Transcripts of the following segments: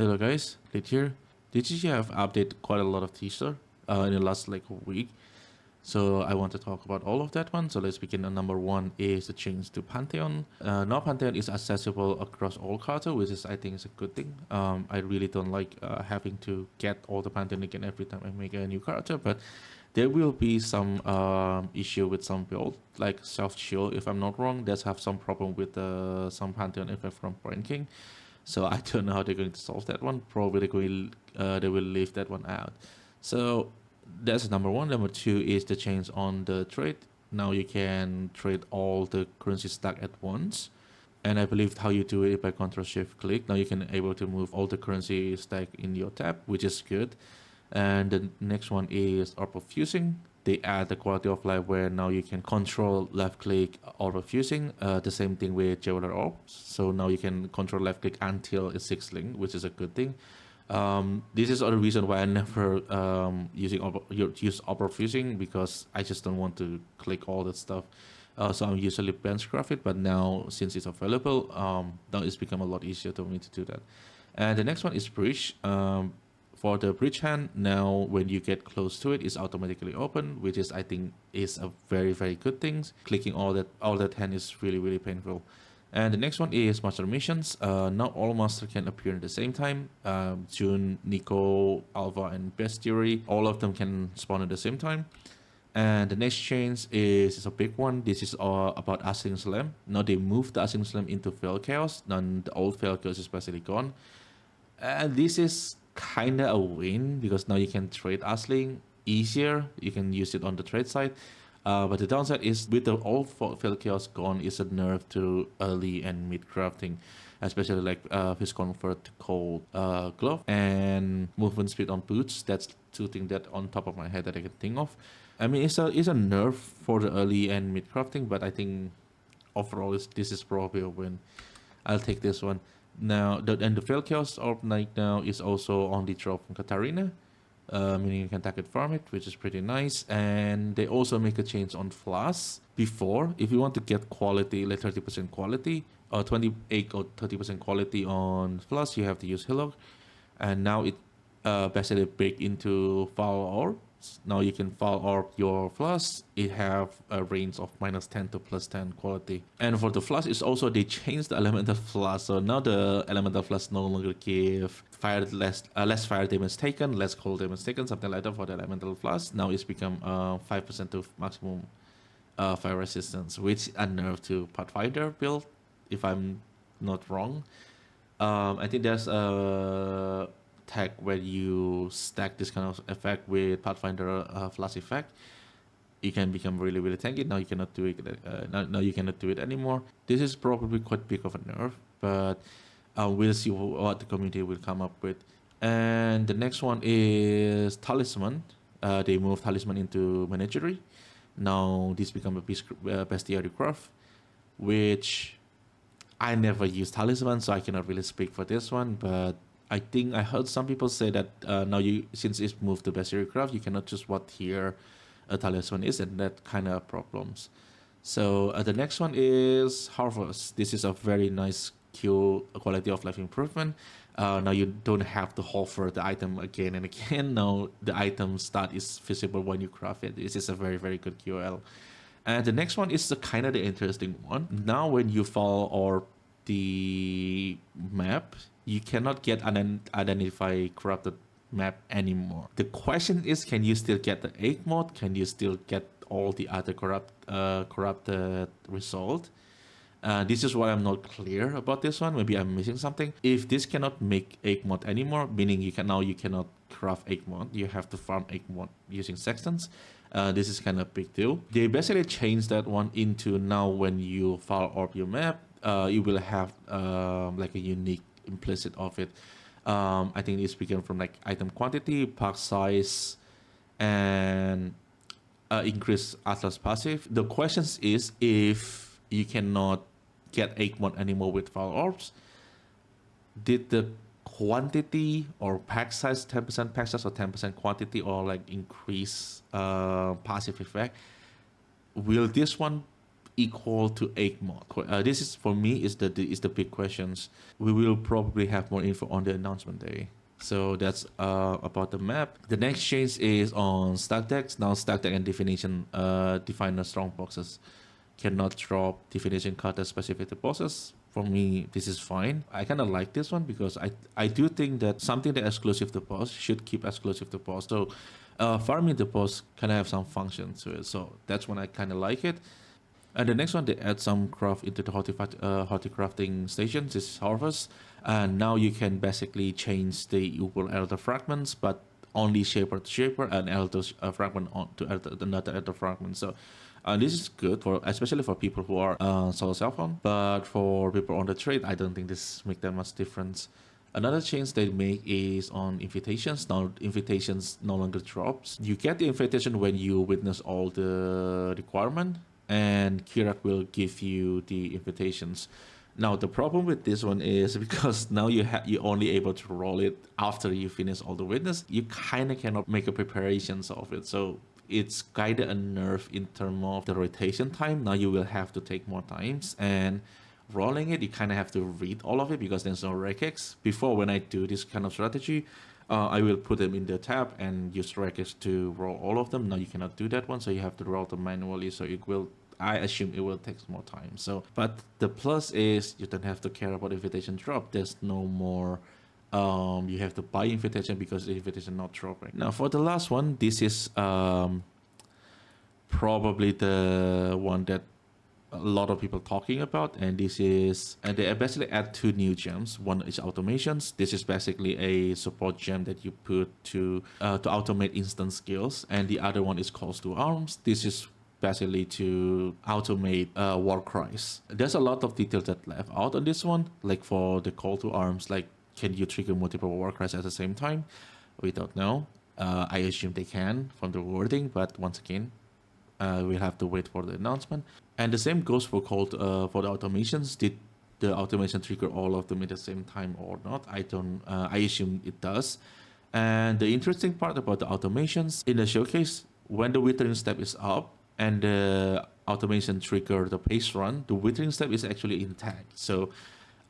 Hello guys, Lit here. DGG have updated quite a lot of teaser in the last like week. So I want to talk about all of that one. So let's begin on number one is the change to Phanteon. Now Phanteon is accessible across all cards, which is I think is a good thing. I really don't like having to get all the Phanteon again every time I make a new character, but there will be some issue with some build, like Self Shield, if I'm not wrong. Does have some problem with some Phanteon effect from Brain King. So I don't know how they're going to solve that one. Probably they will leave that one out. So that's number one. Number two is the change on the trade. Now you can trade all the currency stack at once. And I believe how you do it by Ctrl Shift click. Now you can able to move all the currency stack in your tab, which is good. And the next one is Orb of Fusing. They add the quality of life where now you can control left click Orb of Fusing. The same thing with Jeweler Orbs. So now you can control left click until it's 6 link, which is a good thing. This is other reason why I never use Orb of Fusing, because I just don't want to click all that stuff. So I'm usually benchcraft it, but now since it's available, now it's become a lot easier for me to do that. And the next one is Breach. For the bridge hand, now when you get close to it, it's automatically open, which is I think is a very good thing. Clicking all that hand is really painful. And the next one is master missions. Not all master can appear at the same time. June, Nico, Alpha, and Bestiary, all of them can spawn at the same time. And the next change is a big one. This is about Ascending Slam. Now they moved the Ascending Slam into Veil Chaos. Then the old Veil Chaos is basically gone. And this is kind of a win, because now you can trade Asling easier. You can use it on the trade side. But the downside is with the old Veil Chaos gone is a nerf to early and mid crafting, especially like his convert to cold glove and movement speed on boots. That's two things that on top of my head that I can think of. I mean, it's a nerf for the early and mid crafting, but I think overall this is probably a win. I'll take this one. Now, the Veil Chaos Orb right now is also on the drop from Katarina, meaning you can target farm it, which is pretty nice. And they also make a change on Flask. Before, if you want to get quality, like 30% quality, or 28 or 30% quality on Flask, you have to use Hillock. And now it basically break into Vaal Orb. Now you can Vaal Orb your Flask. It have a range of -10 to +10 quality. And for the Flask, it's also they changed the elemental Flask. So now the elemental Flask no longer give less fire damage taken, less cold damage taken, something like that for the elemental Flask. Now it's become 5% to maximum fire resistance, which a nerf to Pathfinder build, if I'm not wrong. I think there's a tag where you stack this kind of effect with Pathfinder Flash effect. You can become really tanky. Now you cannot do it. Now you cannot do it anymore. This is probably quite big of a nerf, but we'll see what the community will come up with. And the next one is Talisman. They moved Talisman into Menagerie. Now this become a bestiary craft, which I never used Talisman, so I cannot really speak for this one, but I think I heard some people say that now since it's moved to bestiary craft, you cannot choose what tier a Talisman is, and that kind of problems. So the next one is Harvest. This is a very nice quality of life improvement. Now you don't have to hover the item again and again. Now the item start is visible when you craft it. This is a very good QoL. And the next one is the kind of the interesting one. Now when you fall or the map, you cannot get identify corrupted map anymore. The question is, can you still get the egg mode? Can you still get all the other corrupted result? This is why I'm not clear about this one. Maybe I'm missing something. If this cannot make egg mod anymore, meaning you cannot craft egg mod, you have to farm egg mod using sextants. This is kind of big deal. They basically changed that one into now when you Vaal Orb your map, you will have like a unique implicit of it. I think it's began from like item quantity, pack size, and increase Atlas passive. The question is, if you cannot get 8 mod anymore with Vaal Orbs, did the quantity or pack size 10% pack size or 10% quantity or like increase passive effect, will this one equal to 8 mod? This is for me is the big questions. We will probably have more info on the announcement day. So that's about the map. The next change is on stack decks. Now stack deck and definition definer strong boxes cannot drop definition card specific to bosses. For me, this is fine. I kind of like this one because I do think that something that exclusive to boss should keep exclusive to boss. So farming the boss kind of have some function to it. So that's when I kind of like it. And the next one, they add some craft into the horticrafting stations. This is Harvest. And now you can basically change the equal elder fragments, but only shaper to shaper and elder fragment on to another elder fragment. So this is good for especially for people who are solo self-on. But for people on the trade, I don't think this make that much difference. Another change they make is on invitations. Now invitations no longer drops. You get the invitation when you witness all the requirement, and Kirak will give you the invitations. Now the problem with this one is because now you're only able to roll it after you finish all the witness. You kind of cannot make a preparations of it. So it's kind of a nerf in terms of the rotation time. Now you will have to take more times, and rolling it, you kind of have to read all of it because there's no regex. Before, when I do this kind of strategy, I will put them in the tab and use regex to roll all of them. Now you cannot do that one, so you have to roll them manually. So it will, I assume it will take more time. So, but the plus is you don't have to care about invitation drop. There's no more you have to buy invitation because the invitation not dropping. Now for the last one, this is probably the one that a lot of people talking about, and this is, and they basically add 2 new gems. One is automations. This is basically a support gem that you put to automate instant skills, and the other one is calls to arms. This is basically to automate war cries. There's a lot of details that left out on this one, like for the call to arms, like can you trigger multiple war cries at the same time? We don't know. I assume they can from the wording, but once again, we'll have to wait for the announcement. And the same goes for called for the automations. Did the automation trigger all of them at the same time or not? I don't. I assume it does. And the interesting part about the automations in the showcase, when the withering step is up and the automation trigger the pace run, the withering step is actually intact. So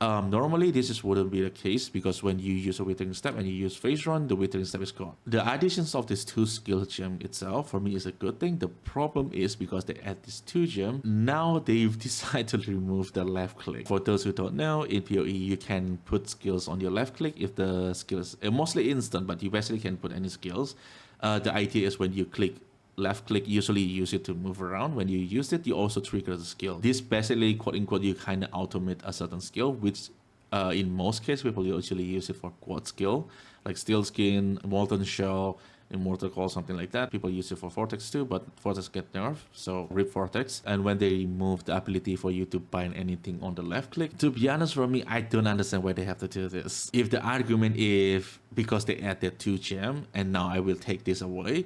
normally this wouldn't be the case because when you use a withering step and you use phase run, the withering step is gone. The additions of these 2 skill gem itself for me is a good thing. The problem is because they add these 2 gem, now they've decided to remove the left click. For those who don't know, in PoE you can put skills on your left click if the skills mostly instant, but you basically can put any skills. The idea is when you click left click, usually you use it to move around. When you use it, you also trigger the skill. This basically, quote unquote, you kind of automate a certain skill, which in most cases people usually use it for quad skill, like Steel Skin, Molten Shell, Immortal Call, something like that. People use it for Vortex too, but Vortex get nerfed, so rip Vortex. And when they remove the ability for you to bind anything on the left click, to be honest for me, I don't understand why they have to do this. If the argument is because they added 2 gem and now I will take this away,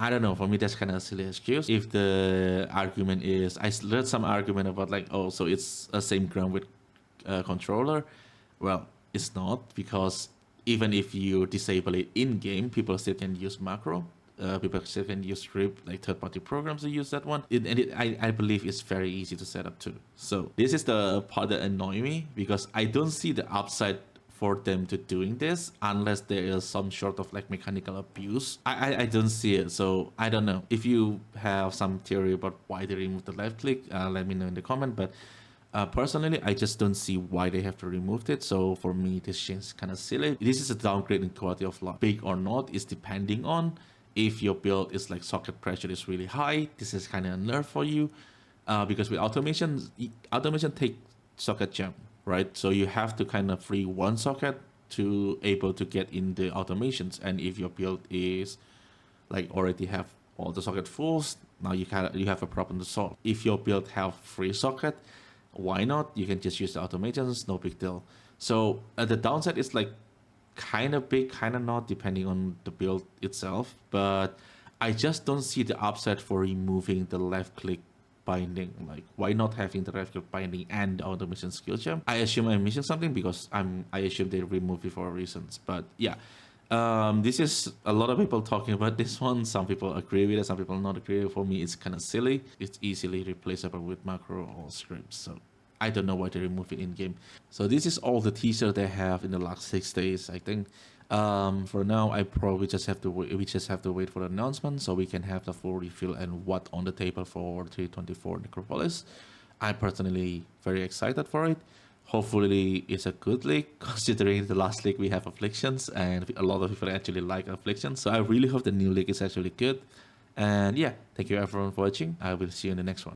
I don't know, for me that's kind of a silly excuse. If the argument is, I read some argument about like, oh, so it's the same ground with controller. Well, it's not, because even if you disable it in-game, people still can use macro. People still can use script, like third-party programs to use that one. I believe it's very easy to set up too. So this is the part that annoys me, because I don't see the upside for them to doing this unless there is some sort of like mechanical abuse. I don't see it, so I don't know. If you have some theory about why they removed the left click, let me know in the comment. But personally, I just don't see why they have to remove it. So for me, this change is kind of silly. This is a downgrade in quality of life. Big or not is depending on if your build is like socket pressure is really high. This is kind of a nerf for you, because with automation take socket gem, right? So you have to kind of free one socket to able to get in the automations. And if your build is like already have all the socket fulls, now you have a problem to solve. If your build have free socket, why not? You can just use the automations, no big deal. So the downside is like kind of big, kind of not, depending on the build itself. But I just don't see the upside for removing the left click binding. Like, why not having the left click binding and the automation skill gem? I assume I'm missing something because I assume they removed it for reasons. But yeah, This is a lot of people talking about this one. Some people agree with it, some people not agree. For me, it's kind of silly. It's easily replaceable with macro or scripts. So I don't know why they remove it in game. So this is all the teaser they have in the last 6 days, I think. For now, I probably just have to wait. We just have to wait for the announcement so we can have the full reveal and what on the table for 324 Necropolis. I'm personally very excited for it. Hopefully, it's a good league, considering the last league we have afflictions, and a lot of people actually like afflictions. So I really hope the new league is actually good. And yeah, thank you everyone for watching. I will see you in the next one.